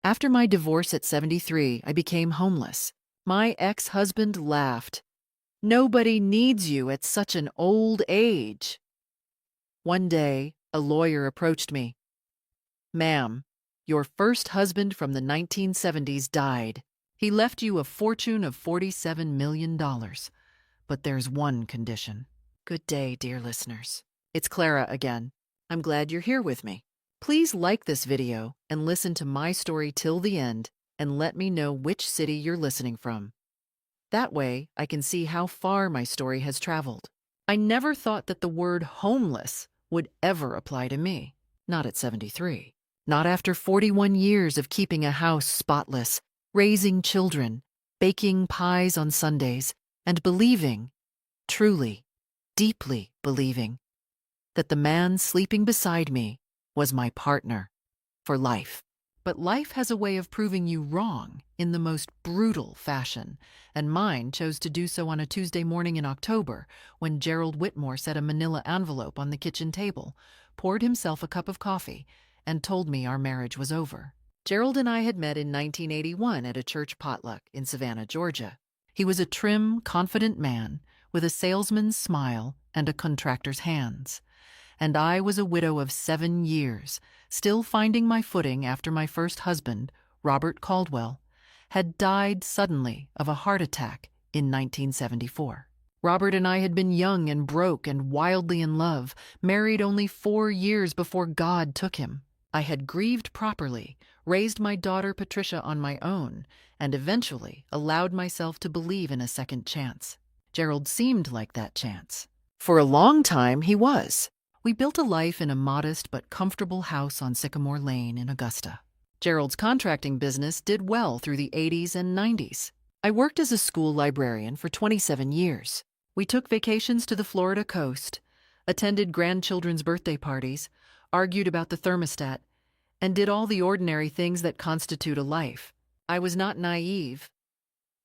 After my divorce at 73, I became homeless. My ex-husband laughed. "Nobody needs you at such an old age." One day, a lawyer approached me. "Ma'am, your first husband from the 1970s died. He left you a fortune of $47 million. But there's one condition." Good day, dear listeners. It's Clara again. I'm glad you're here with me. Please like this video and listen to my story till the end and let me know which city you're listening from. That way, I can see how far my story has traveled. I never thought that the word homeless would ever apply to me. Not at 73. Not after 41 years of keeping a house spotless, raising children, baking pies on Sundays, and believing, truly, deeply believing, that the man sleeping beside me was my partner for life. But life has a way of proving you wrong in the most brutal fashion, and mine chose to do so on a Tuesday morning in October when Gerald Whitmore set a manila envelope on the kitchen table, poured himself a cup of coffee, and told me our marriage was over. Gerald and I had met in 1981 at a church potluck in Savannah, Georgia. He was a trim, confident man with a salesman's smile and a contractor's hands. And I was a widow of 7 years, still finding my footing after my first husband, Robert Caldwell, had died suddenly of a heart attack in 1974. Robert and I had been young and broke and wildly in love, married only 4 years before God took him. I had grieved properly, raised my daughter Patricia on my own, and eventually allowed myself to believe in a second chance. Gerald seemed like that chance. For a long time, he was. We built a life in a modest but comfortable house on Sycamore Lane in Augusta. Gerald's contracting business did well through the 80s and 90s. I worked as a school librarian for 27 years. We took vacations to the Florida coast, attended grandchildren's birthday parties, argued about the thermostat, and did all the ordinary things that constitute a life. I was not naive.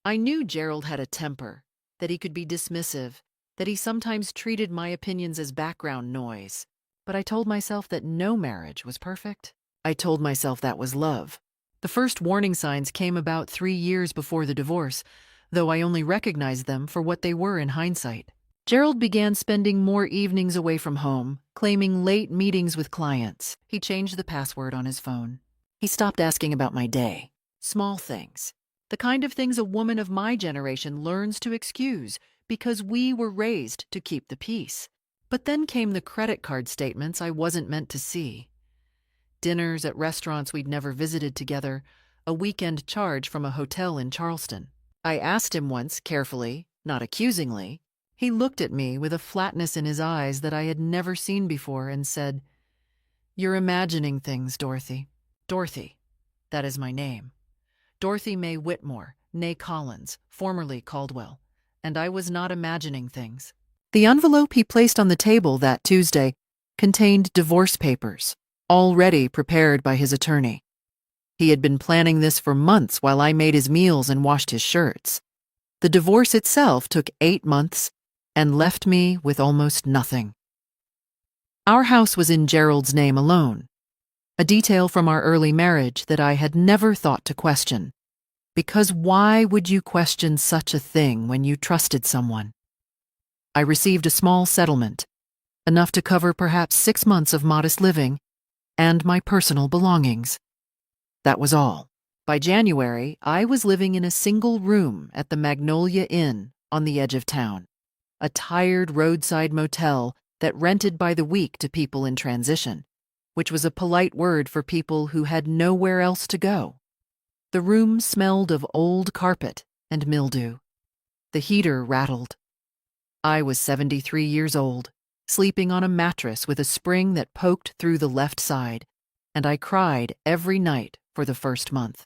I knew Gerald had a temper, that he could be dismissive, that he sometimes treated my opinions as background noise. But I told myself that no marriage was perfect. I told myself that was love. The first warning signs came about 3 years before the divorce, though I only recognized them for what they were in hindsight. Gerald began spending more evenings away from home, claiming late meetings with clients. He changed the password on his phone. He stopped asking about my day. Small things. The kind of things a woman of my generation learns to excuse, because we were raised to keep the peace. But then came the credit card statements I wasn't meant to see. Dinners at restaurants we'd never visited together, a weekend charge from a hotel in Charleston. I asked him once, carefully, not accusingly. He looked at me with a flatness in his eyes that I had never seen before and said, "You're imagining things, Dorothy." Dorothy, that is my name. Dorothy Mae Whitmore, née Collins, formerly Caldwell. And I was not imagining things. The envelope he placed on the table that Tuesday contained divorce papers, already prepared by his attorney. He had been planning this for months while I made his meals and washed his shirts. The divorce itself took 8 months and left me with almost nothing. Our house was in Gerald's name alone, a detail from our early marriage that I had never thought to question. Because why would you question such a thing when you trusted someone? I received a small settlement, enough to cover perhaps 6 months of modest living and my personal belongings. That was all. By January, I was living in a single room at the Magnolia Inn on the edge of town, a tired roadside motel that rented by the week to people in transition, which was a polite word for people who had nowhere else to go. The room smelled of old carpet and mildew. The heater rattled. I was 73 years old, sleeping on a mattress with a spring that poked through the left side, and I cried every night for the first month.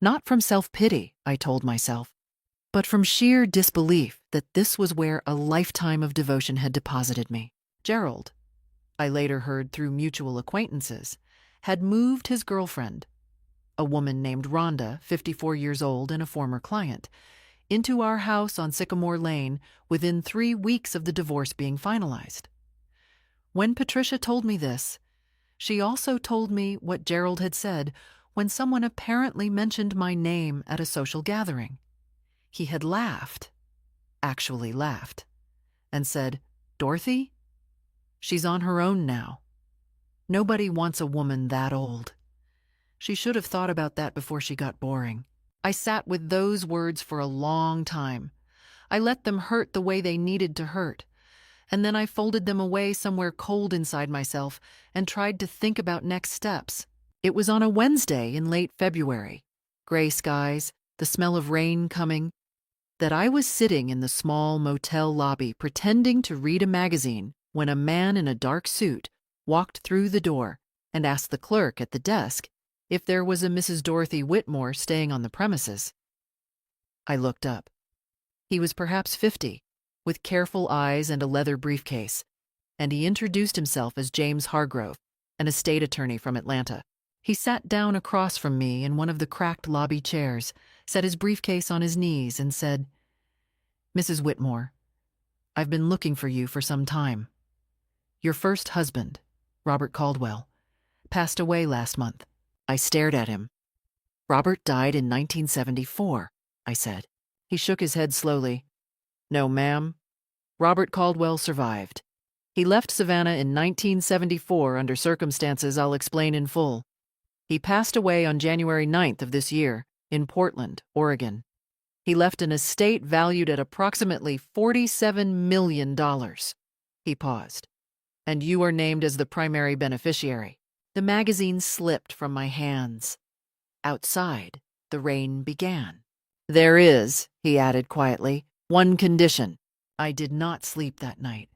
Not from self-pity, I told myself, but from sheer disbelief that this was where a lifetime of devotion had deposited me. Gerald, I later heard through mutual acquaintances, had moved his girlfriend, a woman named Rhonda, 54 years old and a former client, into our house on Sycamore Lane within 3 weeks of the divorce being finalized. When Patricia told me this, she also told me what Gerald had said when someone apparently mentioned my name at a social gathering. He had laughed, actually laughed, and said, "Dorothy? She's on her own now. Nobody wants a woman that old." She should have thought about that before she got boring. I sat with those words for a long time. I let them hurt the way they needed to hurt, and then I folded them away somewhere cold inside myself and tried to think about next steps. It was on a Wednesday in late February, gray skies, the smell of rain coming, that I was sitting in the small motel lobby pretending to read a magazine when a man in a dark suit walked through the door and asked the clerk at the desk if there was a Mrs. Dorothy Whitmore staying on the premises. I looked up. He was perhaps 50, with careful eyes and a leather briefcase, and he introduced himself as James Hargrove, an estate attorney from Atlanta. He sat down across from me in one of the cracked lobby chairs, set his briefcase on his knees, and said, "Mrs. Whitmore, I've been looking for you for some time. Your first husband, Robert Caldwell, passed away last month." I stared at him. "Robert died in 1974, I said. He shook his head slowly. "No, ma'am. Robert Caldwell survived. He left Savannah in 1974 under circumstances I'll explain in full. He passed away on January 9th of this year in Portland, Oregon. He left an estate valued at approximately $47 million. He paused. "And you are named as the primary beneficiary." The magazine slipped from my hands. Outside, the rain began. "There is," he added quietly, "one condition." I did not sleep that night.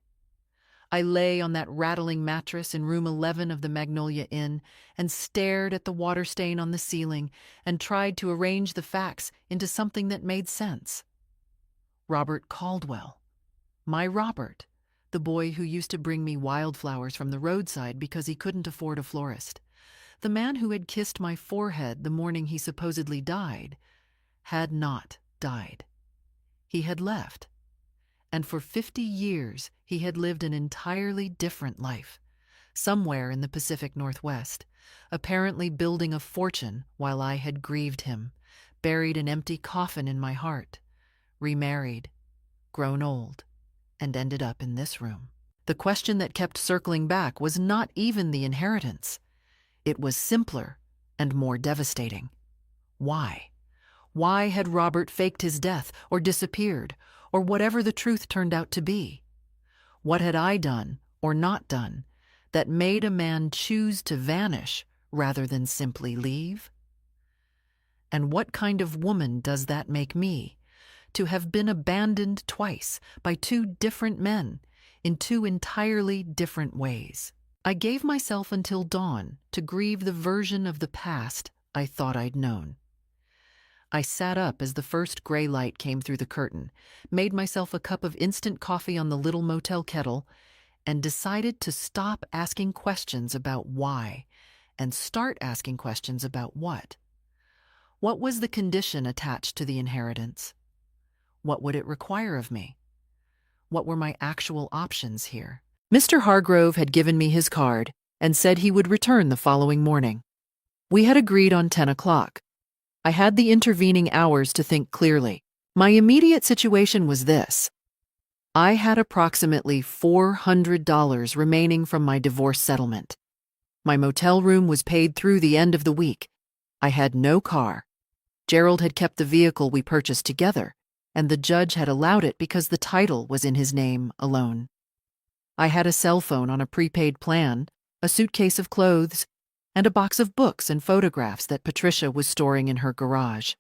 I lay on that rattling mattress in room 11 of the Magnolia Inn and stared at the water stain on the ceiling and tried to arrange the facts into something that made sense. Robert Caldwell. My Robert, the boy who used to bring me wildflowers from the roadside because he couldn't afford a florist. The man who had kissed my forehead the morning he supposedly died had not died. He had left. And for 50 years, he had lived an entirely different life, somewhere in the Pacific Northwest, apparently building a fortune while I had grieved him, buried an empty coffin in my heart, remarried, grown old, and ended up in this room. The question that kept circling back was not even the inheritance. It was simpler and more devastating. Why? Why had Robert faked his death or disappeared, or whatever the truth turned out to be? What had I done or not done that made a man choose to vanish rather than simply leave? And what kind of woman does that make me, to have been abandoned twice by two different men in two entirely different ways? I gave myself until dawn to grieve the version of the past I thought I'd known. I sat up as the first gray light came through the curtain, made myself a cup of instant coffee on the little motel kettle, and decided to stop asking questions about why and start asking questions about what. What was the condition attached to the inheritance? What would it require of me? What were my actual options here? Mr. Hargrove had given me his card and said he would return the following morning. We had agreed on 10 o'clock. I had the intervening hours to think clearly. My immediate situation was this. I had approximately $400 remaining from my divorce settlement. My motel room was paid through the end of the week. I had no car. Gerald had kept the vehicle we purchased together, and the judge had allowed it because the title was in his name alone. I had a cell phone on a prepaid plan, a suitcase of clothes, and a box of books and photographs that Patricia was storing in her garage.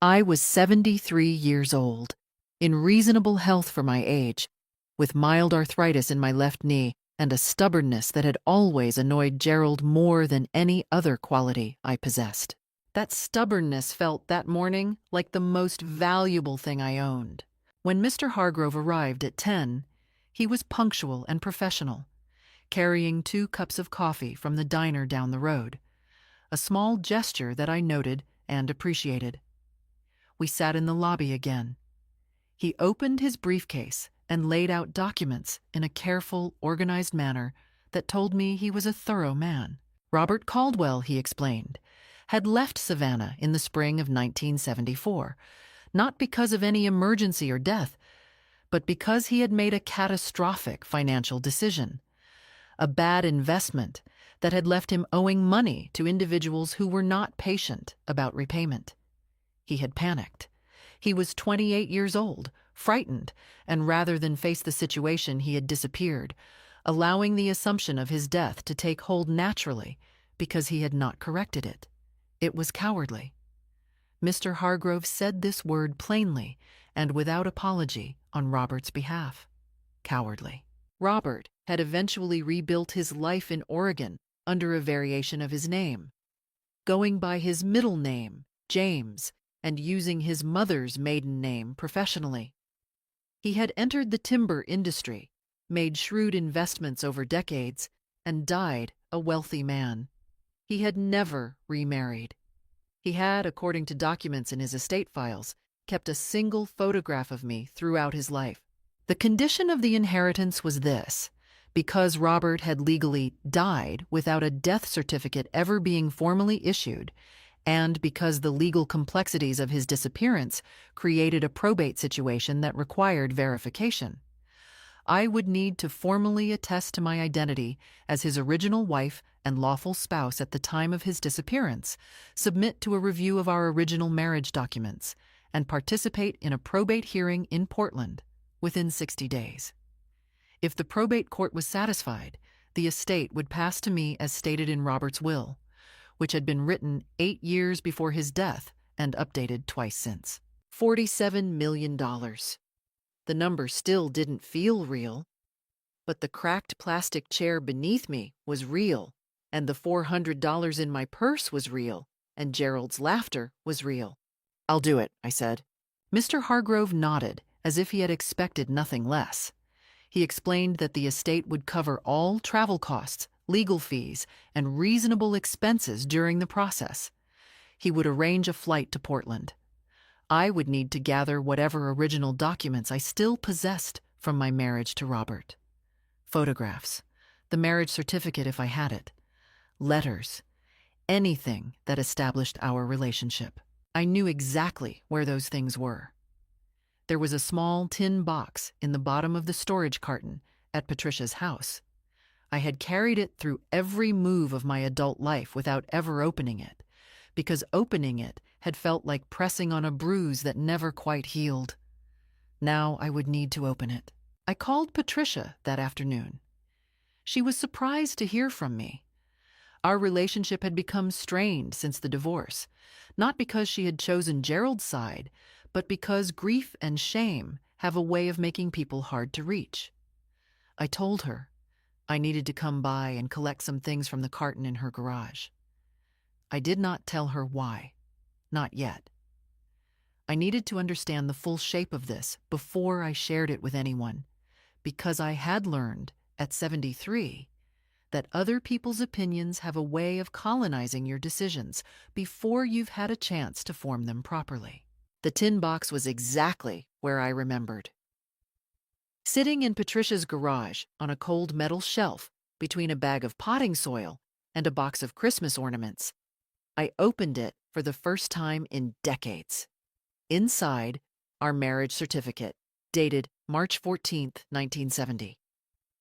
I was 73 years old, in reasonable health for my age, with mild arthritis in my left knee and a stubbornness that had always annoyed Gerald more than any other quality I possessed. That stubbornness felt that morning like the most valuable thing I owned. When Mr. Hargrove arrived at 10, he was punctual and professional, carrying 2 cups of coffee from the diner down the road, a small gesture that I noted and appreciated. We sat in the lobby again. He opened his briefcase and laid out documents in a careful, organized manner that told me he was a thorough man. Robert Caldwell, he explained, had left Savannah in the spring of 1974, not because of any emergency or death, but because he had made a catastrophic financial decision, a bad investment that had left him owing money to individuals who were not patient about repayment. He had panicked. He was 28 years old, frightened, and rather than face the situation, he had disappeared, allowing the assumption of his death to take hold naturally because he had not corrected it. It was cowardly. Mr. Hargrove said this word plainly and without apology on Robert's behalf. Cowardly. Robert had eventually rebuilt his life in Oregon under a variation of his name, going by his middle name, James, and using his mother's maiden name professionally. He had entered the timber industry, made shrewd investments over decades, and died a wealthy man. He had never remarried. He had, according to documents in his estate files, kept a single photograph of me throughout his life. The condition of the inheritance was this: because Robert had legally died without a death certificate ever being formally issued, and because the legal complexities of his disappearance created a probate situation that required verification, I would need to formally attest to my identity as his original wife and lawful spouse at the time of his disappearance, submit to a review of our original marriage documents, and participate in a probate hearing in Portland within 60 days. If the probate court was satisfied, the estate would pass to me as stated in Robert's will, which had been written 8 years before his death and updated twice since. $47 million. The number still didn't feel real, but the cracked plastic chair beneath me was real, and the $400 in my purse was real, and Gerald's laughter was real. "I'll do it," I said. Mr. Hargrove nodded, as if he had expected nothing less. He explained that the estate would cover all travel costs, legal fees, and reasonable expenses during the process. He would arrange a flight to Portland. I would need to gather whatever original documents I still possessed from my marriage to Robert. Photographs, the marriage certificate if I had it, letters, anything that established our relationship. I knew exactly where those things were. There was a small tin box in the bottom of the storage carton at Patricia's house. I had carried it through every move of my adult life without ever opening it, because opening it had felt like pressing on a bruise that never quite healed. Now I would need to open it. I called Patricia that afternoon. She was surprised to hear from me. Our relationship had become strained since the divorce, not because she had chosen Gerald's side, but because grief and shame have a way of making people hard to reach. I told her I needed to come by and collect some things from the carton in her garage. I did not tell her why. Not yet. I needed to understand the full shape of this before I shared it with anyone, because I had learned at 73 that other people's opinions have a way of colonizing your decisions before you've had a chance to form them properly. The tin box was exactly where I remembered. Sitting in Patricia's garage on a cold metal shelf between a bag of potting soil and a box of Christmas ornaments, I opened it for the first time in decades. Inside, our marriage certificate, dated March 14, 1970.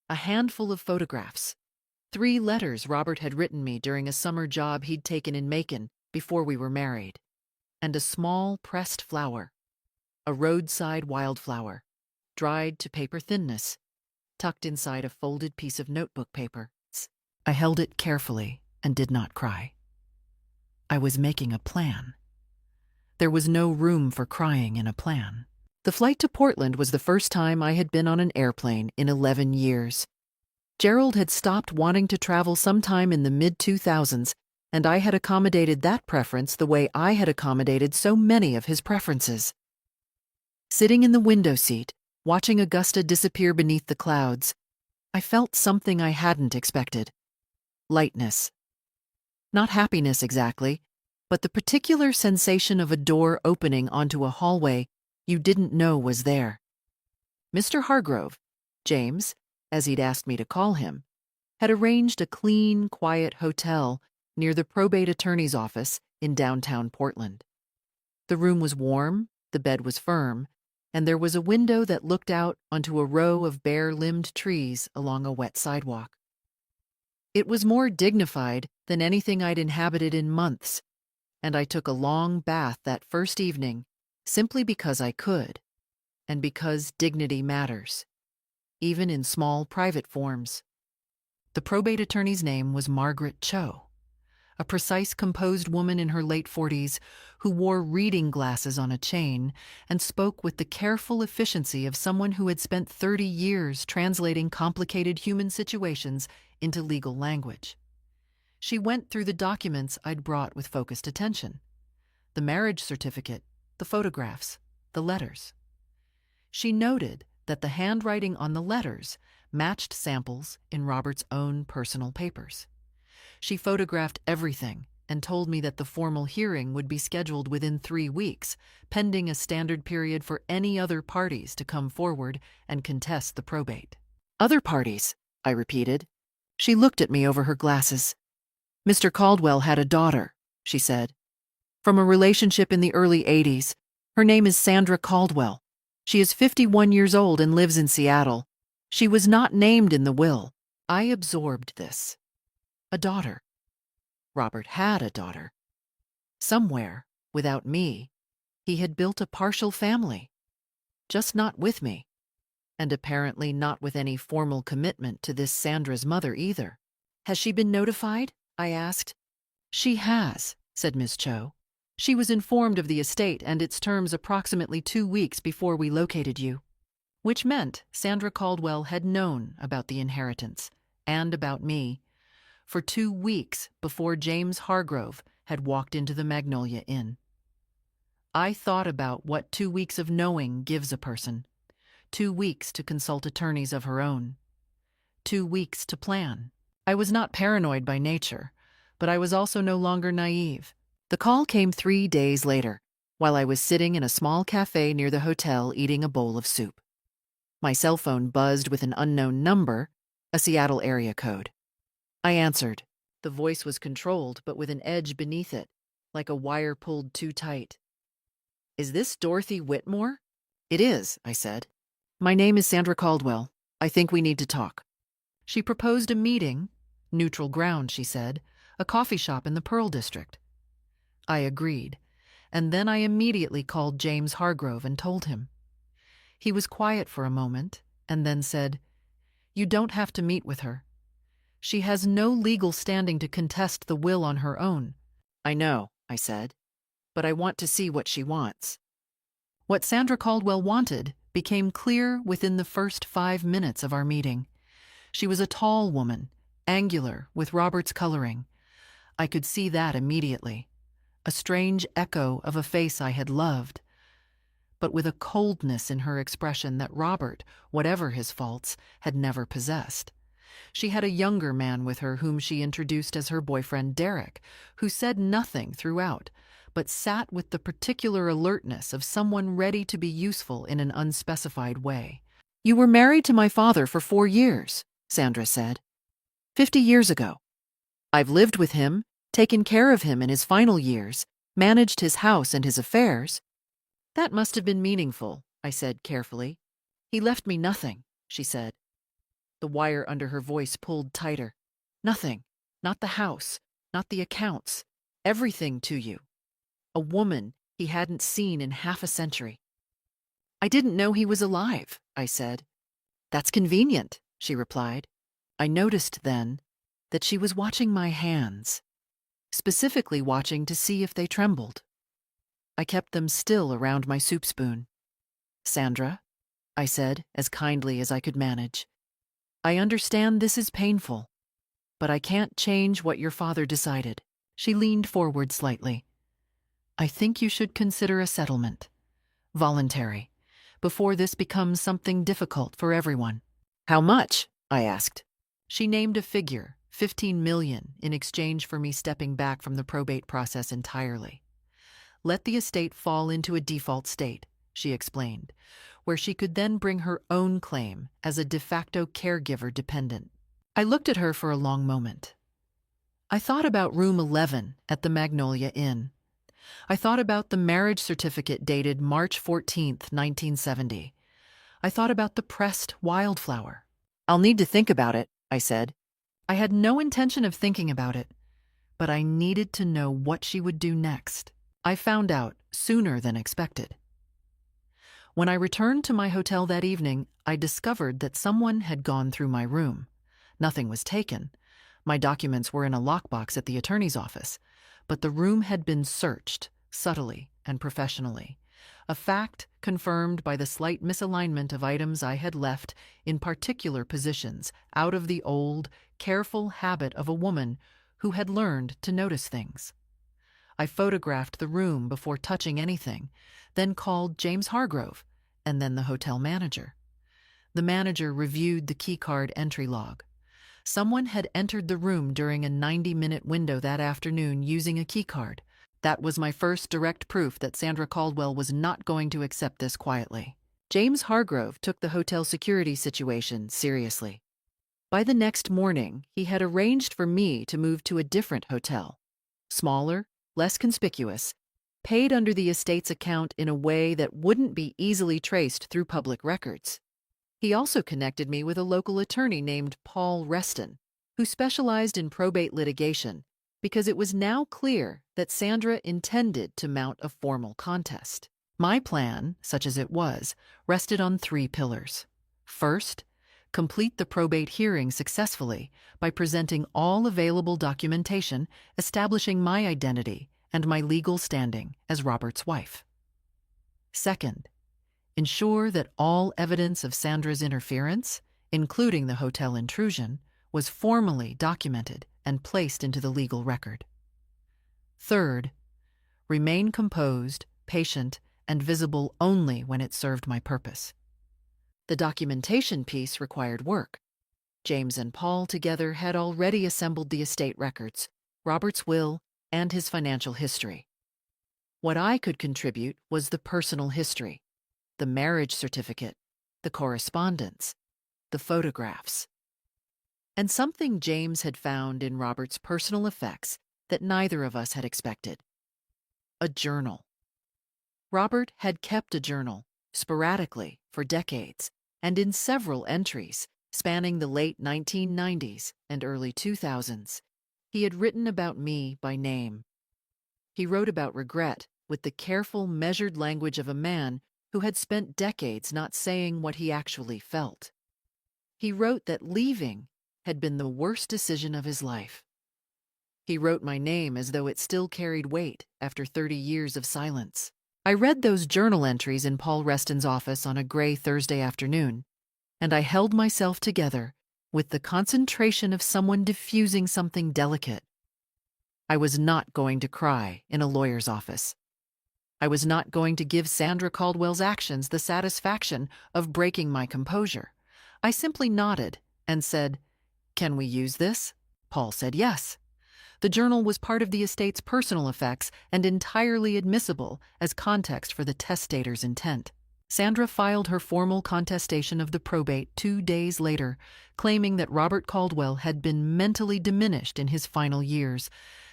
A handful of photographs. 3 letters Robert had written me during a summer job he'd taken in Macon before we were married. And a small pressed flower. A roadside wildflower, dried to paper thinness, tucked inside a folded piece of notebook paper. I held it carefully and did not cry. I was making a plan. There was no room for crying in a plan. The flight to Portland was the first time I had been on an airplane in 11 years. Gerald had stopped wanting to travel sometime in the mid-2000s, and I had accommodated that preference the way I had accommodated so many of his preferences. Sitting in the window seat, watching Augusta disappear beneath the clouds, I felt something I hadn't expected. Lightness. Not happiness exactly, but the particular sensation of a door opening onto a hallway you didn't know was there. Mr. Hargrove, James, as he'd asked me to call him, had arranged a clean, quiet hotel near the probate attorney's office in downtown Portland. The room was warm, the bed was firm, and there was a window that looked out onto a row of bare-limbed trees along a wet sidewalk. It was more dignified than anything I'd inhabited in months, and I took a long bath that first evening simply because I could, and because dignity matters, even in small private forms. The probate attorney's name was Margaret Cho, a precise, composed woman in her late 40s who wore reading glasses on a chain and spoke with the careful efficiency of someone who had spent 30 years translating complicated human situations into legal language. She went through the documents I'd brought with focused attention: the marriage certificate, the photographs, the letters. She noted that the handwriting on the letters matched samples in Robert's own personal papers. She photographed everything and told me that the formal hearing would be scheduled within 3 weeks, pending a standard period for any other parties to come forward and contest the probate. "Other parties," I repeated. She looked at me over her glasses. "Mr. Caldwell had a daughter," she said, "from a relationship in the early 80s. Her name is Sandra Caldwell. She is 51 years old and lives in Seattle. She was not named in the will." I absorbed this. A daughter. Robert had a daughter. Somewhere, without me, he had built a partial family. Just not with me. And apparently not with any formal commitment to this Sandra's mother either. "Has she been notified?" I asked. "She has," said Miss Cho. "She was informed of the estate and its terms approximately 2 weeks before we located you." Which meant Sandra Caldwell had known about the inheritance, and about me, for 2 weeks before James Hargrove had walked into the Magnolia Inn. I thought about what 2 weeks of knowing gives a person. 2 weeks to consult attorneys of her own. 2 weeks to plan. I was not paranoid by nature, but I was also no longer naive. The call came 3 days later, while I was sitting in a small cafe near the hotel eating a bowl of soup. My cell phone buzzed with an unknown number, a Seattle area code. I answered. The voice was controlled, but with an edge beneath it, like a wire pulled too tight. "Is this Dorothy Whitmore?" "It is," I said. "My name is Sandra Caldwell. I think we need to talk." She proposed a meeting, neutral ground, she said, a coffee shop in the Pearl District. I agreed, and then I immediately called James Hargrove and told him. He was quiet for a moment, and then said, "You don't have to meet with her. She has no legal standing to contest the will on her own." "I know," I said, "but I want to see what she wants." What Sandra Caldwell wanted became clear within the first 5 minutes of our meeting. She was a tall woman, angular, with Robert's coloring. I could see that immediately. A strange echo of a face I had loved, but with a coldness in her expression that Robert, whatever his faults, had never possessed. She had a younger man with her whom she introduced as her boyfriend Derek, who said nothing throughout, but sat with the particular alertness of someone ready to be useful in an unspecified way. "You were married to my father for 4 years, Sandra said. 50 years ago. I've lived with him, taken care of him in his final years, managed his house and his affairs." "That must have been meaningful," I said carefully. "He left me nothing," she said. The wire under her voice pulled tighter. "Nothing. Not the house. Not the accounts. Everything to you. A woman he hadn't seen in half a century." "I didn't know he was alive," I said. "That's convenient," she replied. I noticed then that she was watching my hands, specifically watching to see if they trembled. I kept them still around my soup spoon. "Sandra," I said as kindly as I could manage, "I understand this is painful, but I can't change what your father decided." She leaned forward slightly. "I think you should consider a settlement, voluntary, before this becomes something difficult for everyone." "How much?" I asked. She named a figure, 15 million, in exchange for me stepping back from the probate process entirely. "Let the estate fall into a default state," she explained, "where she could then bring her own claim as a de facto caregiver dependent." I looked at her for a long moment. I thought about room 11 at the Magnolia Inn. I thought about the marriage certificate dated March 14th, 1970. I thought about the pressed wildflower. "I'll need to think about it," I said. I had no intention of thinking about it, but I needed to know what she would do next. I found out sooner than expected. When I returned to my hotel that evening, I discovered that someone had gone through my room. Nothing was taken. My documents were in a lockbox at the attorney's office, but the room had been searched, subtly and professionally, a fact confirmed by the slight misalignment of items I had left in particular positions out of the old, careful habit of a woman who had learned to notice things. I photographed the room before touching anything, then called James Hargrove, and then the hotel manager. The manager reviewed the keycard entry log. Someone had entered the room during a 90-minute window that afternoon using a keycard. That was my first direct proof that Sandra Caldwell was not going to accept this quietly. James Hargrove took the hotel security situation seriously. By the next morning, he had arranged for me to move to a different hotel. Smaller, less conspicuous, paid under the estate's account in a way that wouldn't be easily traced through public records. He also connected me with a local attorney named Paul Reston, who specialized in probate litigation, because it was now clear that Sandra intended to mount a formal contest. My plan, such as it was, rested on 3 pillars. First, complete the probate hearing successfully by presenting all available documentation establishing my identity and my legal standing as Robert's wife. Second, ensure that all evidence of Sandra's interference, including the hotel intrusion, was formally documented and placed into the legal record. Third, remain composed, patient, and visible only when it served my purpose. The documentation piece required work. James and Paul together had already assembled the estate records, Robert's will, and his financial history. What I could contribute was the personal history, the marriage certificate, the correspondence, the photographs, and something James had found in Robert's personal effects that neither of us had expected: a journal. Robert had kept a journal, sporadically, for decades, and in several entries, spanning the late 1990s and early 2000s, he had written about me by name. He wrote about regret with the careful, measured language of a man who had spent decades not saying what he actually felt. He wrote that leaving had been the worst decision of his life. He wrote my name as though it still carried weight after 30 years of silence. I read those journal entries in Paul Reston's office on a gray Thursday afternoon, and I held myself together with the concentration of someone diffusing something delicate. I was not going to cry in a lawyer's office. I was not going to give Sandra Caldwell's actions the satisfaction of breaking my composure. I simply nodded and said, "Can we use this?" Paul said yes. The journal was part of the estate's personal effects and entirely admissible as context for the testator's intent. Sandra filed her formal contestation of the probate 2 days later, claiming that Robert Caldwell had been mentally diminished in his final years,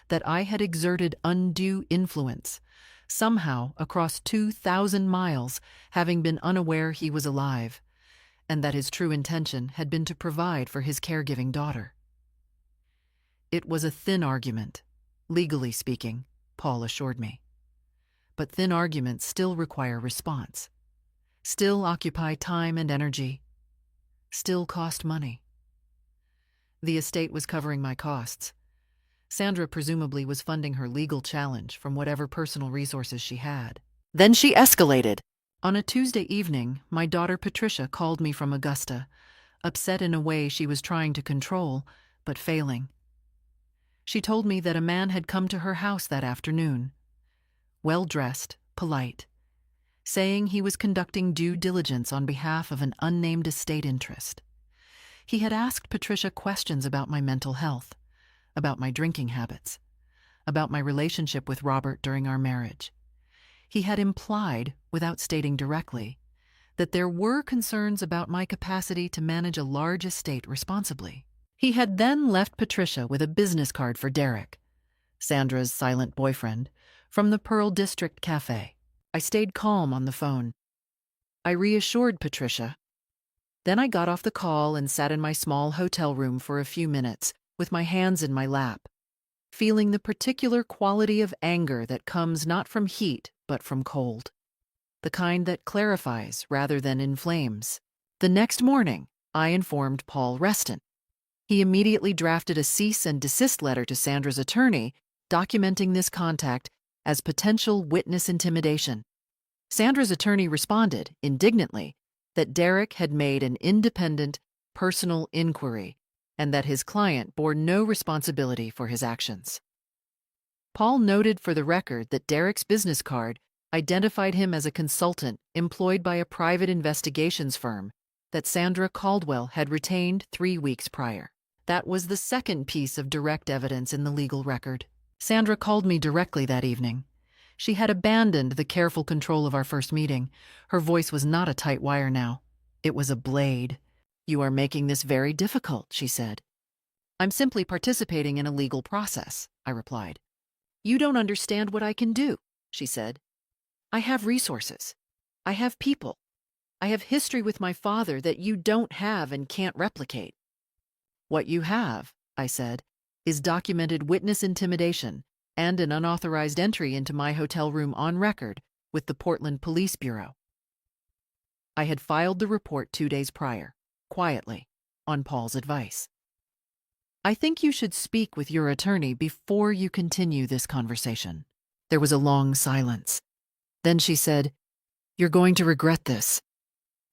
that I had exerted undue influence, somehow across 2,000 miles, having been unaware he was alive, and that his true intention had been to provide for his caregiving daughter. It was a thin argument, legally speaking, Paul assured me. But thin arguments still require response, still occupy time and energy, still cost money. The estate was covering my costs. Sandra presumably was funding her legal challenge from whatever personal resources she had. Then she escalated. On a Tuesday evening, my daughter Patricia called me from Augusta, upset in a way she was trying to control, but failing. She told me that a man had come to her house that afternoon, well-dressed, polite, saying he was conducting due diligence on behalf of an unnamed estate interest. He had asked Patricia questions about my mental health, about my drinking habits, about my relationship with Robert during our marriage. He had implied, without stating directly, that there were concerns about my capacity to manage a large estate responsibly. He had then left Patricia with a business card for Derek, Sandra's silent boyfriend, From the Pearl District Cafe. I stayed calm on the phone. I reassured Patricia. Then I got off the call and sat in my small hotel room for a few minutes, with my hands in my lap, feeling the particular quality of anger that comes not from heat but from cold. The kind that clarifies rather than inflames. The next morning, I informed Paul Reston. He immediately drafted a cease and desist letter to Sandra's attorney, documenting this contact as potential witness intimidation. Sandra's attorney responded, indignantly, that Derek had made an independent, personal inquiry and that his client bore no responsibility for his actions. Paul noted for the record that Derek's business card identified him as a consultant employed by a private investigations firm that Sandra Caldwell had retained 3 weeks prior. That was the second piece of direct evidence in the legal record. Sandra called me directly that evening. She had abandoned the careful control of our first meeting. Her voice was not a tight wire now. It was a blade. "You are making this very difficult," she said. "I'm simply participating in a legal process," I replied. "You don't understand what I can do," she said. "I have resources. I have people. I have history with my father that you don't have and can't replicate." "What you have," I said, "is documented witness intimidation and an unauthorized entry into my hotel room on record with the Portland Police Bureau." I had filed the report 2 days prior, quietly, on Paul's advice. "I think you should speak with your attorney before you continue this conversation." There was a long silence. Then she said, "You're going to regret this,"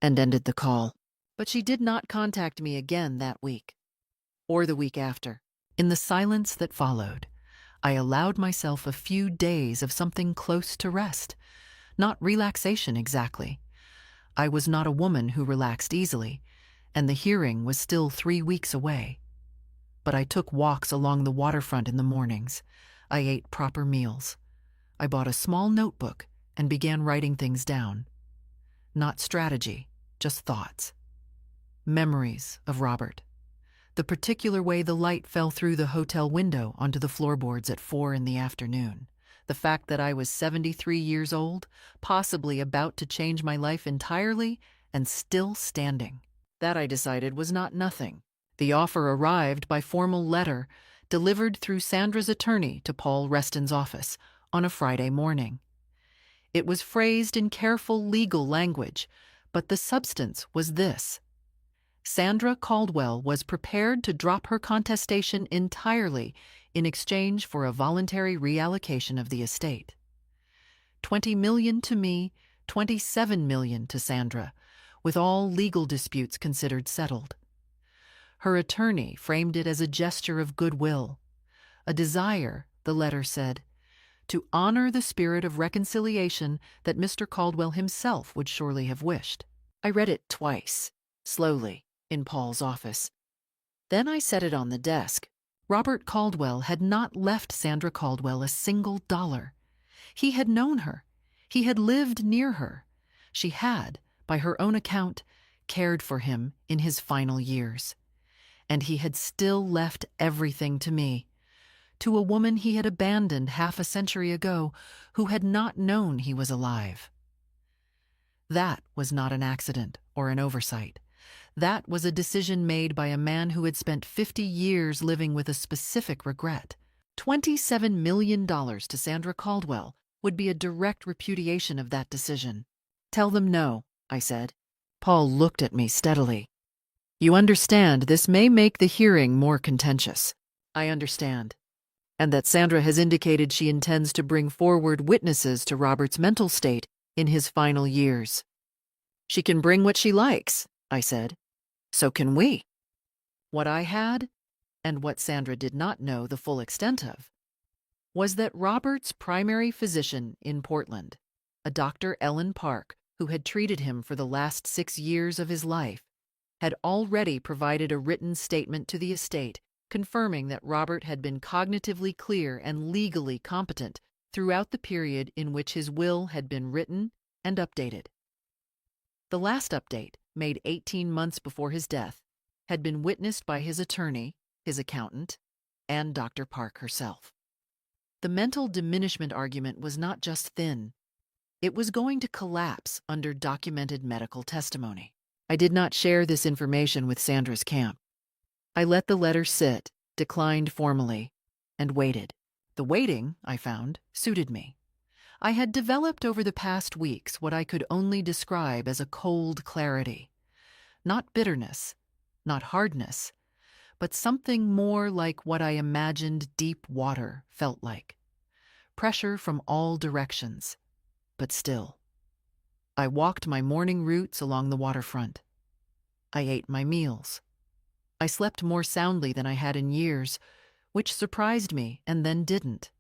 and ended the call. But she did not contact me again that week, or the week after. In the silence that followed, I allowed myself a few days of something close to rest. Not relaxation exactly. I was not a woman who relaxed easily, and the hearing was still 3 weeks away. But I took walks along the waterfront in the mornings. I ate proper meals. I bought a small notebook and began writing things down. Not strategy, just thoughts. Memories of Robert. The particular way the light fell through the hotel window onto the floorboards at 4 in the afternoon. The fact that I was 73 years old, possibly about to change my life entirely, and still standing. That, I decided, was not nothing. The offer arrived by formal letter, delivered through Sandra's attorney to Paul Reston's office on a Friday morning. It was phrased in careful legal language, but the substance was this: Sandra Caldwell was prepared to drop her contestation entirely in exchange for a voluntary reallocation of the estate. $20 million to me, $27 million to Sandra, with all legal disputes considered settled. Her attorney framed it as a gesture of goodwill, a desire, the letter said, to honor the spirit of reconciliation that Mr. Caldwell himself would surely have wished. I read it twice, slowly, in Paul's office. Then I set it on the desk. Robert Caldwell had not left Sandra Caldwell a single dollar. He had known her. He had lived near her. She had, by her own account, cared for him in his final years. And he had still left everything to me, to a woman he had abandoned half a century ago who had not known he was alive. That was not an accident or an oversight. That was a decision made by a man who had spent 50 years living with a specific regret. $27 million to Sandra Caldwell would be a direct repudiation of that decision. "Tell them no," I said. Paul looked at me steadily. "You understand this may make the hearing more contentious." "I understand. And that Sandra has indicated she intends to bring forward witnesses to Robert's mental state in his final years." "She can bring what she likes," I said. "So can we." What I had, and what Sandra did not know the full extent of, was that Robert's primary physician in Portland, a Dr. Ellen Park, who had treated him for the last 6 years of his life, had already provided a written statement to the estate confirming that Robert had been cognitively clear and legally competent throughout the period in which his will had been written and updated. The last update, made 18 months before his death, had been witnessed by his attorney, his accountant, and Dr. Park herself. The mental diminishment argument was not just thin, it was going to collapse under documented medical testimony. I did not share this information with Sandra's camp. I let the letter sit, declined formally, and waited. The waiting, I found, suited me. I had developed over the past weeks what I could only describe as a cold clarity. Not bitterness, not hardness, but something more like what I imagined deep water felt like. Pressure from all directions, but still. I walked my morning routes along the waterfront. I ate my meals. I slept more soundly than I had in years, which surprised me and then didn't.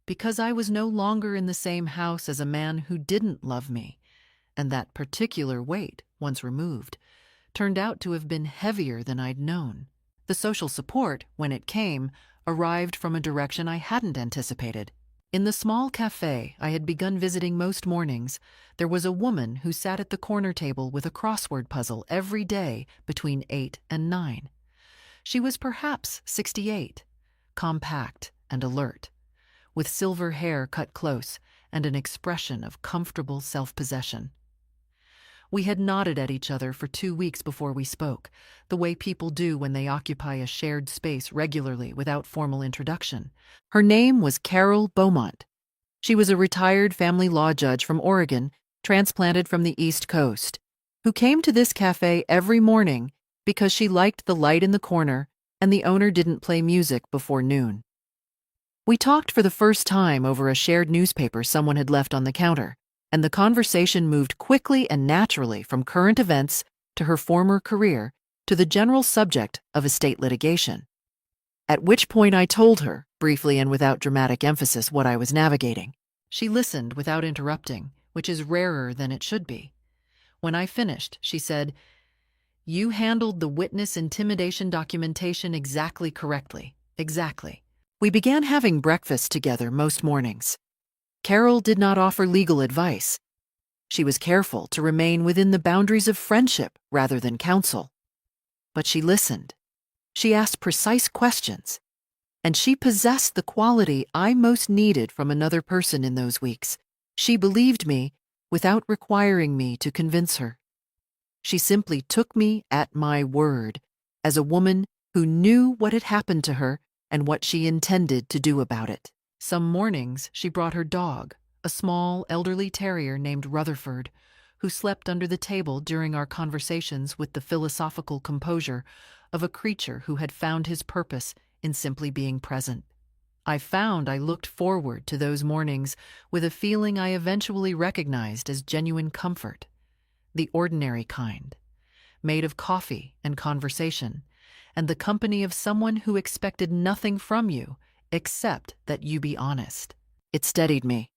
Because I was no longer in the same house as a man who didn't love me, and that particular weight, once removed, turned out to have been heavier than I'd known. The social support, when it came, arrived from a direction I hadn't anticipated. In the small cafe I had begun visiting most mornings, there was a woman who sat at the corner table with a crossword puzzle every day between 8 and 9. She was perhaps 68, compact and alert, with silver hair cut close and an expression of comfortable self-possession. We had nodded at each other for 2 weeks before we spoke, the way people do when they occupy a shared space regularly without formal introduction. Her name was Carol Beaumont. She was a retired family law judge from Oregon, transplanted from the East Coast, who came to this cafe every morning because she liked the light in the corner and the owner didn't play music before noon. We talked for the first time over a shared newspaper someone had left on the counter, and the conversation moved quickly and naturally from current events to her former career to the general subject of estate litigation. At which point I told her, briefly and without dramatic emphasis, what I was navigating. She listened without interrupting, which is rarer than it should be. When I finished, she said, "You handled the witness intimidation documentation exactly correctly. Exactly." We began having breakfast together most mornings. Carol did not offer legal advice. She was careful to remain within the boundaries of friendship rather than counsel. But she listened. She asked precise questions. And she possessed the quality I most needed from another person in those weeks. She believed me without requiring me to convince her. She simply took me at my word as a woman who knew what had happened to her and what she intended to do about it. Some mornings she brought her dog, a small elderly terrier named Rutherford, who slept under the table during our conversations with the philosophical composure of a creature who had found his purpose in simply being present. I found I looked forward to those mornings with a feeling I eventually recognized as genuine comfort, the ordinary kind, made of coffee and conversation, and the company of someone who expected nothing from you except that you be honest. It steadied me.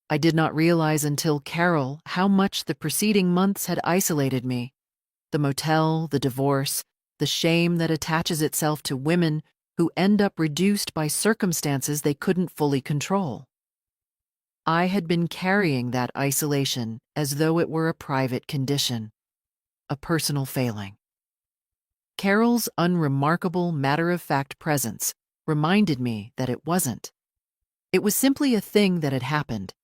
I did not realize until Carol how much the preceding months had isolated me. The motel, the divorce, the shame that attaches itself to women who end up reduced by circumstances they couldn't fully control. I had been carrying that isolation as though it were a private condition, a personal failing. Carol's unremarkable, matter-of-fact presence reminded me that it wasn't. It was simply a thing that had happened.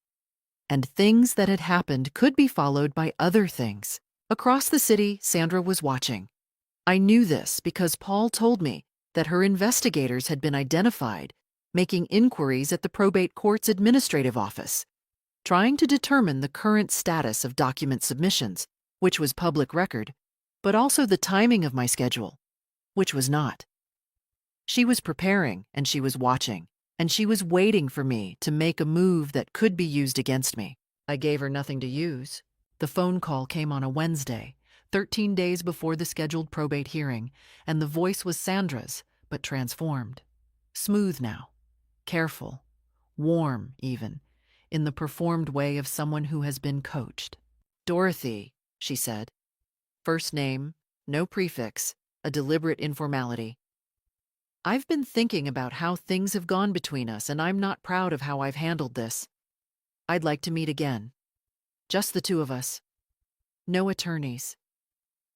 And things that had happened could be followed by other things. Across the city, Sandra was watching. I knew this because Paul told me that her investigators had been identified, making inquiries at the probate court's administrative office, trying to determine the current status of document submissions, which was public record, but also the timing of my schedule, which was not. She was preparing, and she was watching, and she was waiting for me to make a move that could be used against me. I gave her nothing to use. The phone call came on a Wednesday, 13 days before the scheduled probate hearing, and the voice was Sandra's, but transformed. Smooth now, careful, warm even, in the performed way of someone who has been coached. "Dorothy," she said. First name, no prefix, a deliberate informality. "I've been thinking about how things have gone between us, and I'm not proud of how I've handled this. I'd like to meet again. Just the two of us. No attorneys.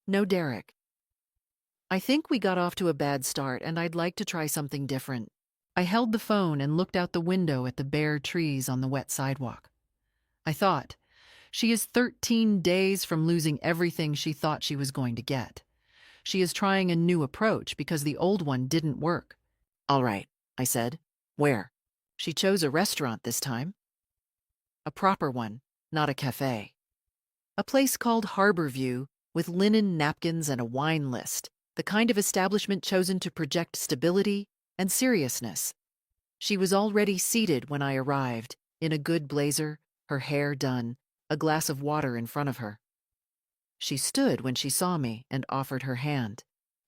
No Derek. I think we got off to a bad start, and I'd like to try something different. I held the phone and looked out the window at the bare trees on the wet sidewalk. I thought, she is 13 days from losing everything she thought she was going to get. She is trying a new approach because the old one didn't work. All right, I said. Where? She chose a restaurant this time. A proper one, not a cafe. A place called Harborview, with linen napkins and a wine list, the kind of establishment chosen to project stability and seriousness. She was already seated when I arrived, in a good blazer, her hair done, a glass of water in front of her. She stood when she saw me and offered her hand,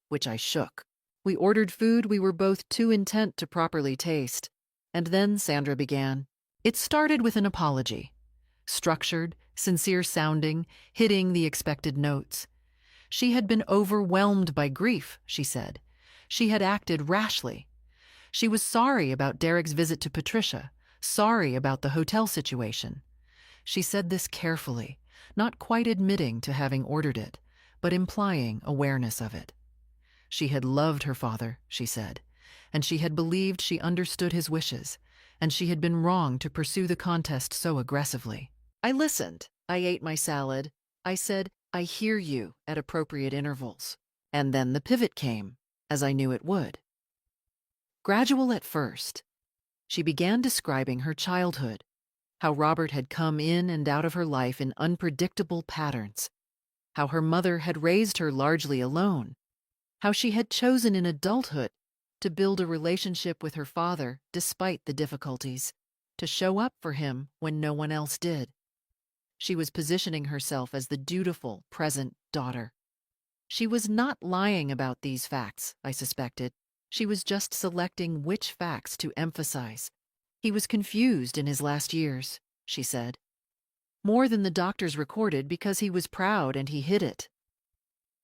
which I shook. We ordered food we were both too intent to properly taste, and then Sandra began. It started with an apology. Structured, sincere-sounding, hitting the expected notes. She had been overwhelmed by grief, she said. She had acted rashly. She was sorry about Derek's visit to Patricia, sorry about the hotel situation. She said this carefully, not quite admitting to having ordered it, but implying awareness of it. She had loved her father, she said, and she had believed she understood his wishes, and she had been wrong to pursue the contest so aggressively. I listened. I ate my salad. I said, I hear you, at appropriate intervals. And then the pivot came, as I knew it would. Gradual at first. She began describing her childhood, how Robert had come in and out of her life in unpredictable patterns, how her mother had raised her largely alone, how she had chosen in adulthood to build a relationship with her father despite the difficulties, to show up for him when no one else did. She was positioning herself as the dutiful, present daughter. She was not lying about these facts, I suspected. She was just selecting which facts to emphasize. He was confused in his last years, she said. More than the doctors recorded because he was proud and he hid it.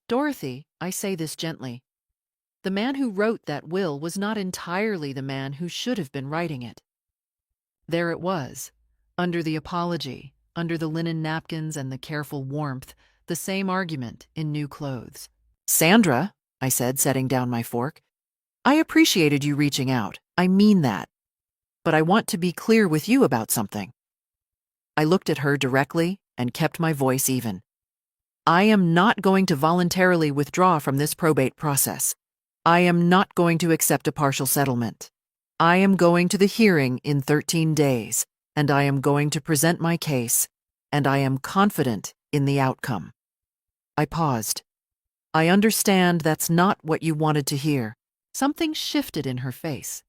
Dorothy, I say this gently, the man who wrote that will was not entirely the man who should have been writing it. There it was, under the apology, under the linen napkins and the careful warmth, the same argument in new clothes. Sandra, I said, setting down my fork, I appreciated you reaching out. I mean that. But I want to be clear with you about something. I looked at her directly and kept my voice even. I am not going to voluntarily withdraw from this probate process. I am not going to accept a partial settlement. I am going to the hearing in 13 days, and I am going to present my case, and I am confident in the outcome. I paused. I understand that's not what you wanted to hear. Something shifted in her face.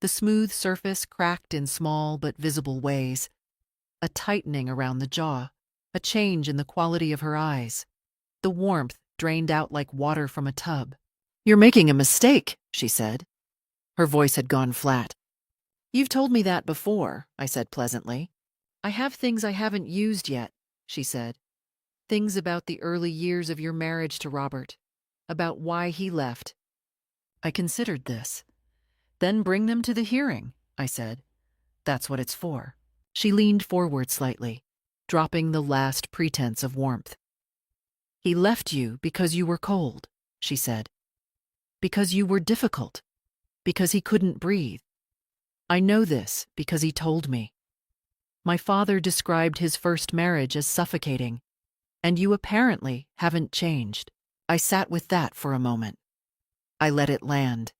The smooth surface cracked in small but visible ways, a tightening around the jaw, a change in the quality of her eyes. The warmth drained out like water from a tub. You're making a mistake, she said. Her voice had gone flat. You've told me that before, I said pleasantly. I have things I haven't used yet, she said. Things about the early years of your marriage to Robert, about why he left. I considered this. Then bring them to the hearing, I said. That's what it's for. She leaned forward slightly, dropping the last pretense of warmth. He left you because you were cold, she said. Because you were difficult. Because he couldn't breathe. I know this because he told me. My father described his first marriage as suffocating, and you apparently haven't changed. I sat with that for a moment. I let it land.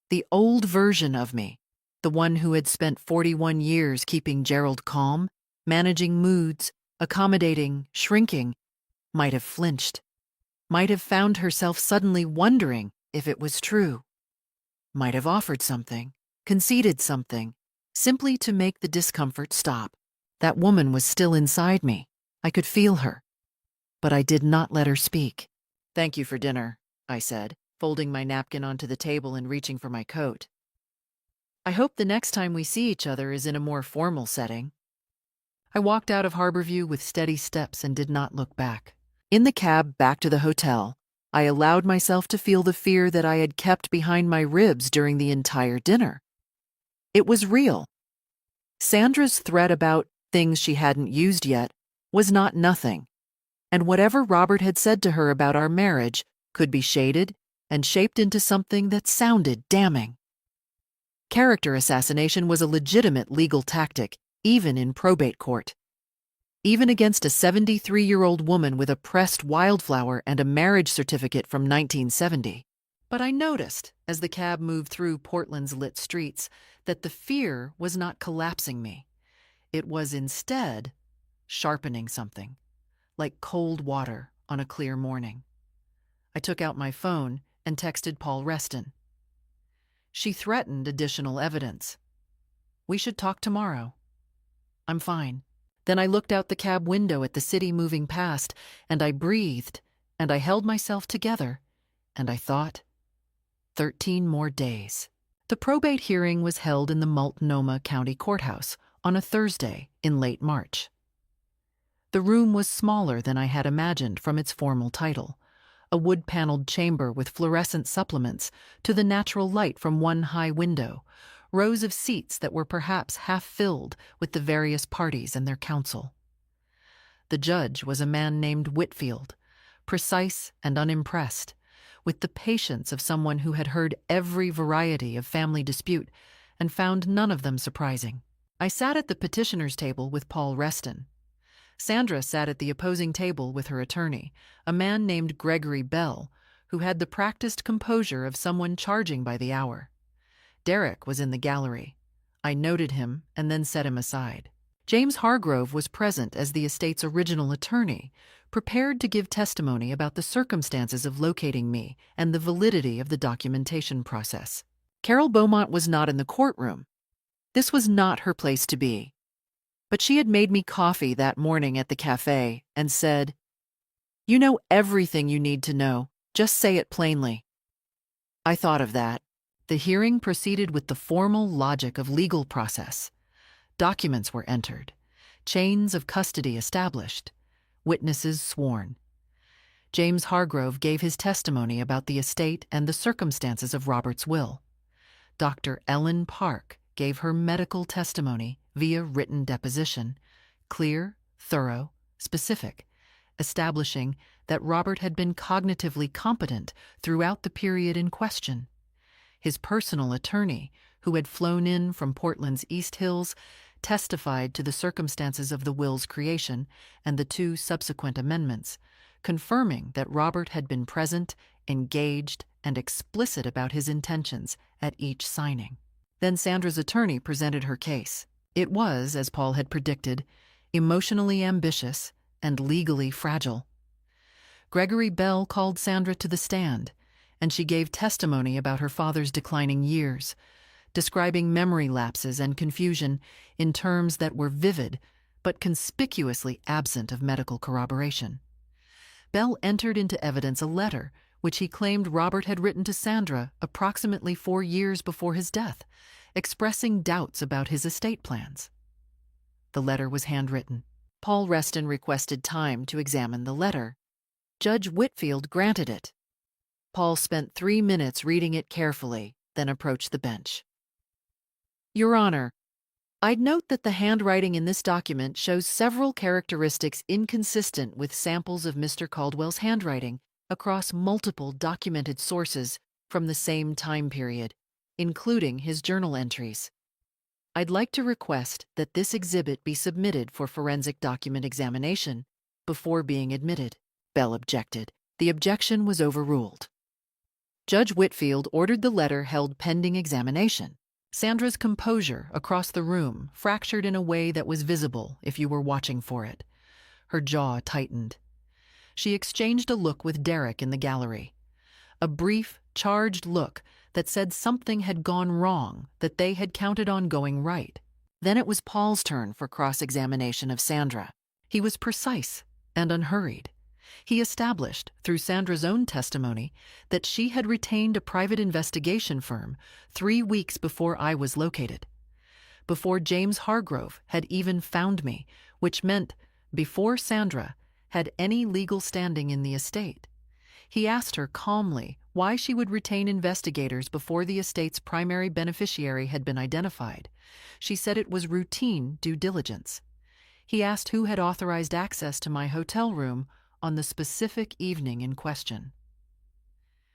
The old version of me, the one who had spent 41 years keeping Gerald calm, managing moods, accommodating, shrinking, might have flinched, might have found herself suddenly wondering if it was true, might have offered something, conceded something, simply to make the discomfort stop. That woman was still inside me. I could feel her. But I did not let her speak. Thank you for dinner, I said, folding my napkin onto the table and reaching for my coat. I hope the next time we see each other is in a more formal setting. I walked out of Harborview with steady steps and did not look back. In the cab back to the hotel, I allowed myself to feel the fear that I had kept behind my ribs during the entire dinner. It was real. Sandra's threat about things she hadn't used yet was not nothing, and whatever Robert had said to her about our marriage could be shaded and shaped into something that sounded damning. Character assassination was a legitimate legal tactic, even in probate court. Even against a 73-year-old woman with a pressed wildflower and a marriage certificate from 1970. But I noticed, as the cab moved through Portland's lit streets, that the fear was not collapsing me. It was instead sharpening something, like cold water on a clear morning. I took out my phone and texted Paul Reston. She threatened additional evidence. "We should talk tomorrow." "I'm fine." Then I looked out the cab window at the city moving past, and I breathed, and I held myself together, and I thought, 13 more days. The probate hearing was held in the Multnomah County Courthouse on a Thursday in late March. The room was smaller than I had imagined from its formal title, a wood-paneled chamber with fluorescent supplements to the natural light from one high window, rows of seats that were perhaps half-filled with the various parties and their counsel. The judge was a man named Whitfield, precise and unimpressed, with the patience of someone who had heard every variety of family dispute and found none of them surprising. I sat at the petitioner's table with Paul Reston. Sandra sat at the opposing table with her attorney, a man named Gregory Bell, who had the practiced composure of someone charging by the hour. Derek was in the gallery. I noted him and then set him aside. James Hargrove was present as the estate's original attorney, prepared to give testimony about the circumstances of locating me and the validity of the documentation process. Carol Beaumont was not in the courtroom. This was not her place to be. But she had made me coffee that morning at the cafe and said, "You know everything you need to know. Just say it plainly." I thought of that. The hearing proceeded with the formal logic of legal process. Documents were entered, chains of custody established, witnesses sworn. James Hargrove gave his testimony about the estate and the circumstances of Robert's will. Dr. Ellen Park gave her medical testimony via written deposition, clear, thorough, specific, establishing that Robert had been cognitively competent throughout the period in question. His personal attorney, who had flown in from Portland's East Hills, testified to the circumstances of the will's creation and the 2 subsequent amendments, confirming that Robert had been present, engaged, and explicit about his intentions at each signing. Then Sandra's attorney presented her case. It was, as Paul had predicted, emotionally ambitious and legally fragile. Gregory Bell called Sandra to the stand, and she gave testimony about her father's declining years, describing memory lapses and confusion in terms that were vivid but conspicuously absent of medical corroboration. Bell entered into evidence a letter which he claimed Robert had written to Sandra approximately 4 years before his death, expressing doubts about his estate plans. The letter was handwritten. Paul Reston requested time to examine the letter. Judge Whitfield granted it. Paul spent 3 minutes reading it carefully, then approached the bench. "Your Honor, I'd note that the handwriting in this document shows several characteristics inconsistent with samples of Mr. Caldwell's handwriting across multiple documented sources from the same time period, including his journal entries. I'd like to request that this exhibit be submitted for forensic document examination before being admitted." Bell objected. The objection was overruled. Judge Whitfield ordered the letter held pending examination. Sandra's composure across the room fractured in a way that was visible if you were watching for it. Her jaw tightened. She exchanged a look with Derek in the gallery. A brief, charged look that said something had gone wrong that they had counted on going right. Then it was Paul's turn for cross-examination of Sandra. He was precise and unhurried. He established, through Sandra's own testimony, that she had retained a private investigation firm 3 weeks before I was located, before James Hargrove had even found me, which meant before Sandra had any legal standing in the estate. He asked her calmly why she would retain investigators before the estate's primary beneficiary had been identified. She said it was routine due diligence. He asked who had authorized access to my hotel room on the specific evening in question.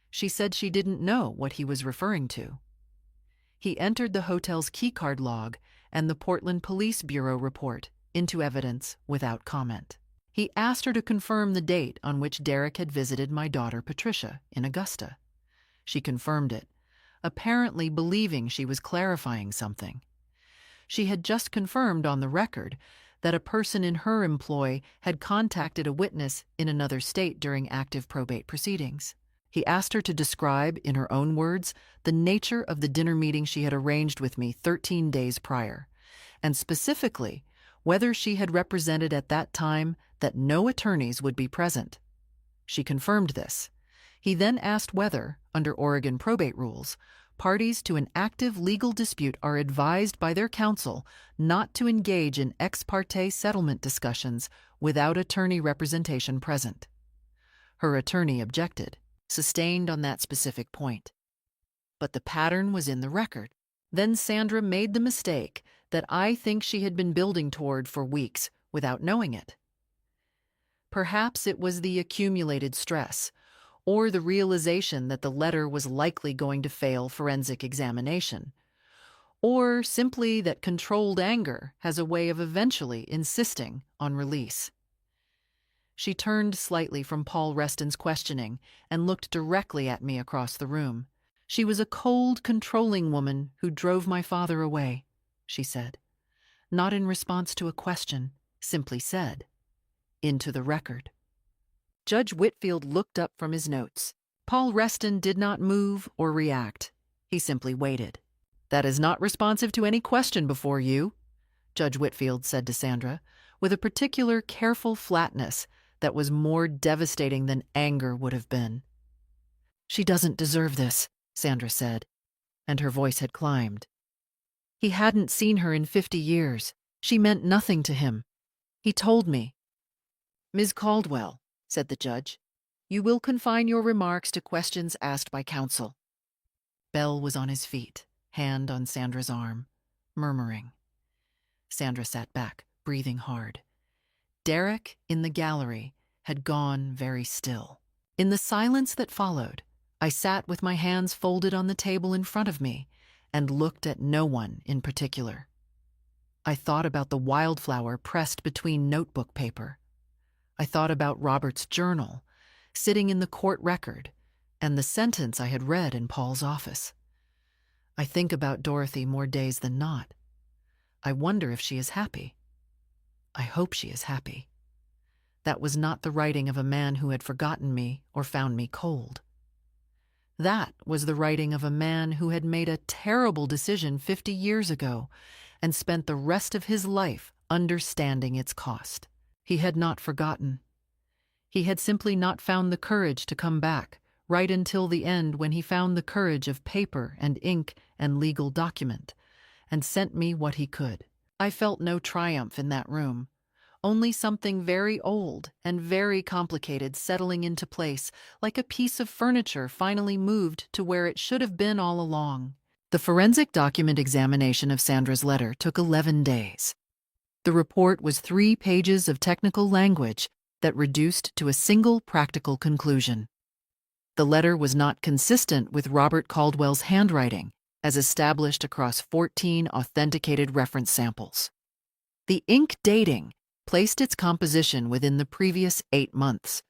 She said she didn't know what he was referring to. He entered the hotel's keycard log and the Portland Police Bureau report into evidence without comment. He asked her to confirm the date on which Derek had visited my daughter Patricia in Augusta. She confirmed it, apparently believing she was clarifying something. She had just confirmed on the record that a person in her employ had contacted a witness in another state during active probate proceedings. He asked her to describe, in her own words, the nature of the dinner meeting she had arranged with me 13 days prior, and specifically whether she had represented at that time that no attorneys would be present. She confirmed this. He then asked whether, under Oregon probate rules, parties to an active legal dispute are advised by their counsel not to engage in ex parte settlement discussions without attorney representation present. Her attorney objected, sustained on that specific point. But the pattern was in the record. Then Sandra made the mistake that I think she had been building toward for weeks without knowing it. Perhaps it was the accumulated stress, or the realization that the letter was likely going to fail forensic examination, or simply that controlled anger has a way of eventually insisting on release. She turned slightly from Paul Reston's questioning and looked directly at me across the room. She was a cold, controlling woman who drove my father away, she said. Not in response to a question, simply said, into the record. Judge Whitfield looked up from his notes. Paul Reston did not move or react. He simply waited. That is not responsive to any question before you, Judge Whitfield said to Sandra, with a particular careful flatness that was more devastating than anger would have been. She doesn't deserve this, Sandra said, and her voice had climbed. He hadn't seen her in 50 years. She meant nothing to him. He told me. Ms. Caldwell, said the judge, you will confine your remarks to questions asked by counsel. Bell was on his feet, hand on Sandra's arm, murmuring. Sandra sat back, breathing hard. Derek, in the gallery, had gone very still. In the silence that followed, I sat with my hands folded on the table in front of me and looked at no one in particular. I thought about the wildflower pressed between notebook paper. I thought about Robert's journal, sitting in the court record, and the sentence I had read in Paul's office. I think about Dorothy more days than not. I wonder if she is happy. I hope she is happy. That was not the writing of a man who had forgotten me or found me cold. That was the writing of a man who had made a terrible decision 50 years ago and spent the rest of his life understanding its cost. He had not forgotten. He had simply not found the courage to come back, right until the end when he found the courage of paper and ink and legal document, and sent me what he could. I felt no triumph in that room, only something very old and very complicated settling into place, like a piece of furniture finally moved to where it should have been all along. The forensic document examination of Sandra's letter took 11 days. The report was 3 pages of technical language that reduced to a single practical conclusion. The letter was not consistent with Robert Caldwell's handwriting, as established across 14 authenticated reference samples. The ink dating placed its composition within the previous 8 months.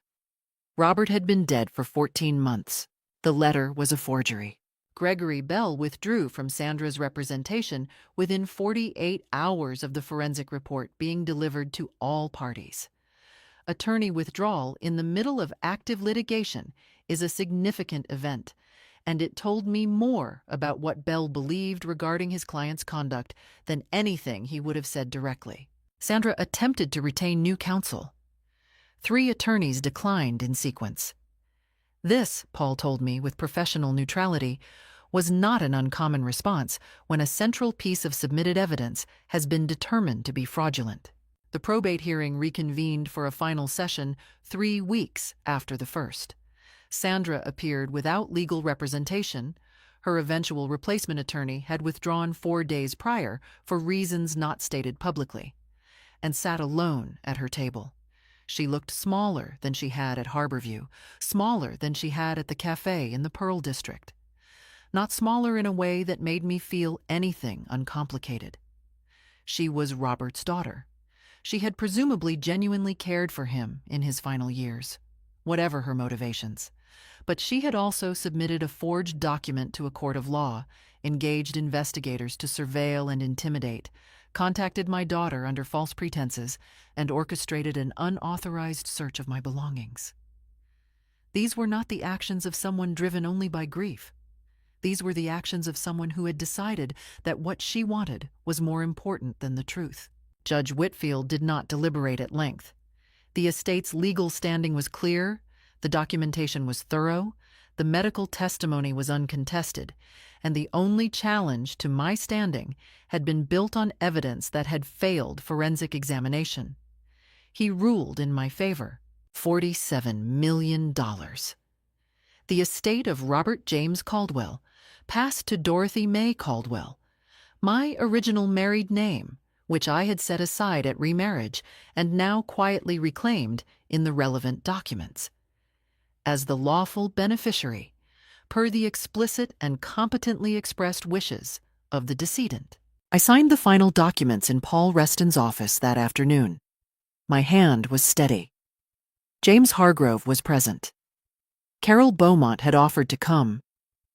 Robert had been dead for 14 months. The letter was a forgery. Gregory Bell withdrew from Sandra's representation within 48 hours of the forensic report being delivered to all parties. Attorney withdrawal in the middle of active litigation is a significant event, and it told me more about what Bell believed regarding his client's conduct than anything he would have said directly. Sandra attempted to retain new counsel. 3 attorneys declined in sequence. This, Paul told me with professional neutrality, was not an uncommon response when a central piece of submitted evidence has been determined to be fraudulent. The probate hearing reconvened for a final session 3 weeks after the first. Sandra appeared without legal representation. Her eventual replacement attorney had withdrawn 4 days prior for reasons not stated publicly, and sat alone at her table. She looked smaller than she had at Harborview, smaller than she had at the cafe in the Pearl District. not smaller in a way that made me feel anything uncomplicated. She was Robert's daughter. She had presumably genuinely cared for him in his final years, whatever her motivations. But she had also submitted a forged document to a court of law, engaged investigators to surveil and intimidate, contacted my daughter under false pretenses, and orchestrated an unauthorized search of my belongings. These were not the actions of someone driven only by grief. These were the actions of someone who had decided that what she wanted was more important than the truth. Judge Whitfield did not deliberate at length. The estate's legal standing was clear, the documentation was thorough, the medical testimony was uncontested, and the only challenge to my standing had been built on evidence that had failed forensic examination. He ruled in my favor. $47 million. The estate of Robert James Caldwell passed to Dorothy May Caldwell, my original married name, which I had set aside at remarriage and now quietly reclaimed in the relevant documents. As the lawful beneficiary, per the explicit and competently expressed wishes of the decedent. I signed the final documents in Paul Reston's office that afternoon. My hand was steady. James Hargrove was present. Carol Beaumont had offered to come,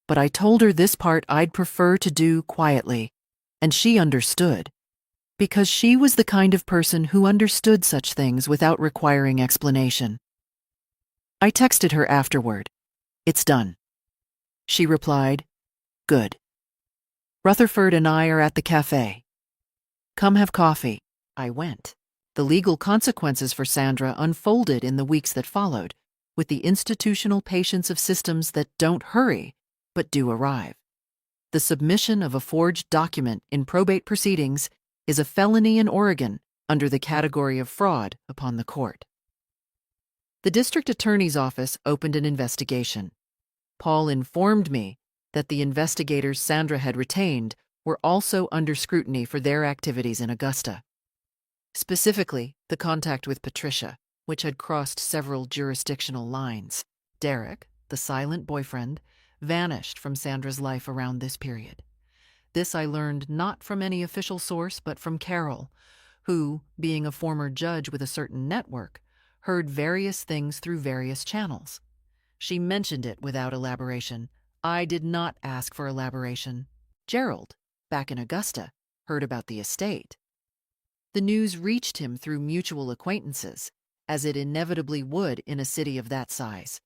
but I told her this part I'd prefer to do quietly, and she understood, because she was the kind of person who understood such things without requiring explanation. I texted her afterward. "It's done." She replied, "Good. Rutherford and I are at the cafe. Come have coffee." I went. The legal consequences for Sandra unfolded in the weeks that followed, with the institutional patience of systems that don't hurry, but do arrive. The submission of a forged document in probate proceedings is a felony in Oregon under the category of fraud upon the court. The district attorney's office opened an investigation. Paul informed me that the investigators Sandra had retained were also under scrutiny for their activities in Augusta. Specifically, the contact with Patricia, which had crossed several jurisdictional lines. Derek, the silent boyfriend, vanished from Sandra's life around this period. This I learned not from any official source, but from Carol, who, being a former judge with a certain network, heard various things through various channels. She mentioned it without elaboration. I did not ask for elaboration. Gerald, back in Augusta, heard about the estate. The news reached him through mutual acquaintances, as it inevitably would in a city of that size.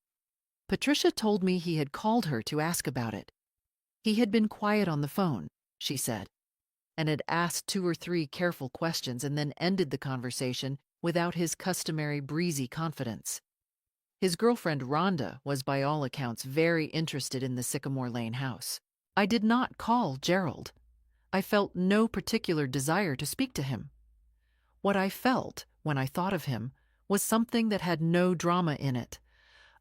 Patricia told me he had called her to ask about it. He had been quiet on the phone, she said, and had asked 2 or 3 careful questions and then ended the conversation without his customary breezy confidence. His girlfriend Rhonda was by all accounts very interested in the Sycamore Lane house. I did not call Gerald. I felt no particular desire to speak to him. What I felt, when I thought of him, was something that had no drama in it,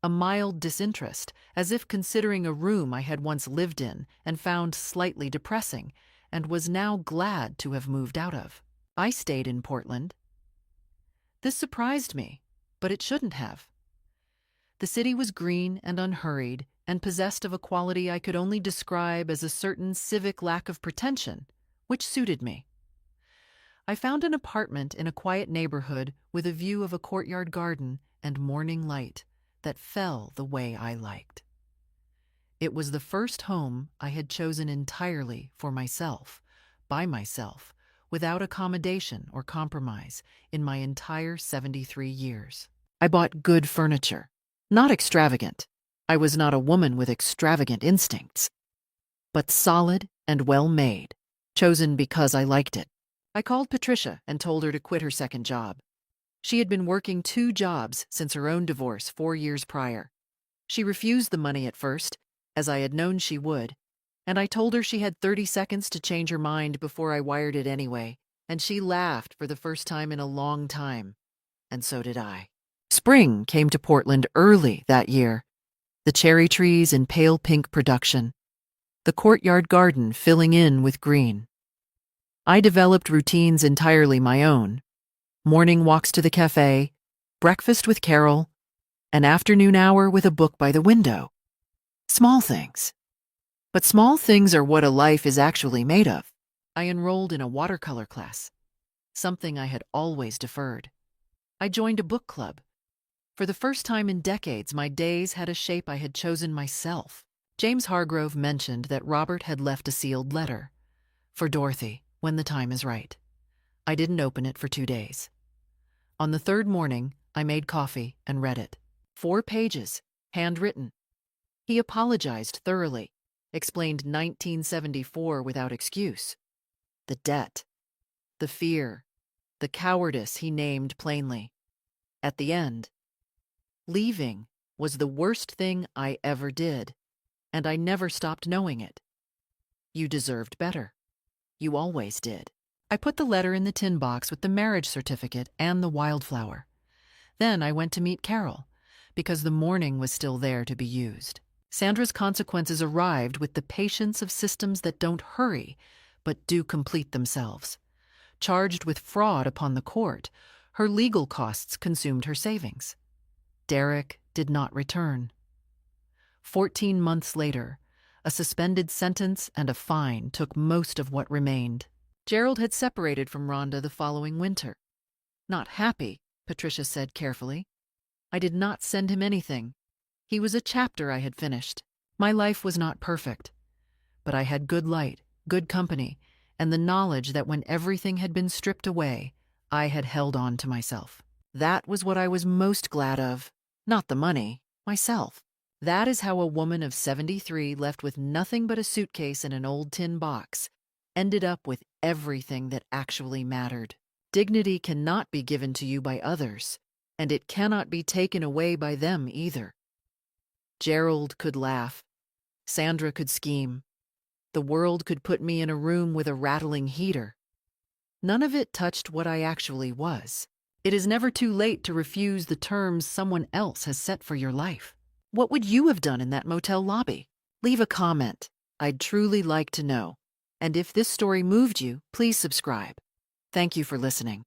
a mild disinterest, as if considering a room I had once lived in and found slightly depressing, and was now glad to have moved out of. I stayed in Portland. This surprised me, but it shouldn't have. The city was green and unhurried, and possessed of a quality I could only describe as a certain civic lack of pretension, which suited me. I found an apartment in a quiet neighborhood with a view of a courtyard garden and morning light that fell the way I liked. It was the first home I had chosen entirely for myself, by myself, without accommodation or compromise in my entire 73 years. I bought good furniture, not extravagant. I was not a woman with extravagant instincts, but solid and well made, chosen because I liked it. I called Patricia and told her to quit her second job. She had been working 2 jobs since her own divorce 4 years prior. She refused the money at first, as I had known she would, and I told her she had 30 seconds to change her mind before I wired it anyway, and she laughed for the first time in a long time, and so did I. Spring came to Portland early that year, the cherry trees in pale pink production, the courtyard garden filling in with green. I developed routines entirely my own: morning walks to the cafe, breakfast with Carol, an afternoon hour with a book by the window. Small things. But small things are what a life is actually made of. I enrolled in a watercolor class, something I had always deferred. I joined a book club. For the first time in decades, my days had a shape I had chosen myself. James Hargrove mentioned that Robert had left a sealed letter. For Dorothy, when the time is right. I didn't open it for 2 days. On the third morning, I made coffee and read it. 4 pages, handwritten. He apologized thoroughly, explained 1974 without excuse. The debt, the fear, the cowardice he named plainly. At the end, leaving was the worst thing I ever did, and I never stopped knowing it. You deserved better. You always did. I put the letter in the tin box with the marriage certificate and the wildflower. Then I went to meet Carol, because the mourning was still there to be used. Sandra's consequences arrived with the patience of systems that don't hurry, but do complete themselves. Charged with fraud upon the court, her legal costs consumed her savings. Derek did not return. 14 months later, a suspended sentence and a fine took most of what remained. Gerald had separated from Rhonda the following winter. Not happy, Patricia said carefully. I did not send him anything. He was a chapter I had finished. My life was not perfect, but I had good light, good company, and the knowledge that when everything had been stripped away, I had held on to myself. That was what I was most glad of. Not the money, myself. That is how a woman of 73 left with nothing but a suitcase and an old tin box ended up with everything that actually mattered. Dignity cannot be given to you by others, and it cannot be taken away by them either. Gerald could laugh. Sandra could scheme. The world could put me in a room with a rattling heater. None of it touched what I actually was. It is never too late to refuse the terms someone else has set for your life. What would you have done in that motel lobby? Leave a comment. I'd truly like to know. And if this story moved you, please subscribe. Thank you for listening.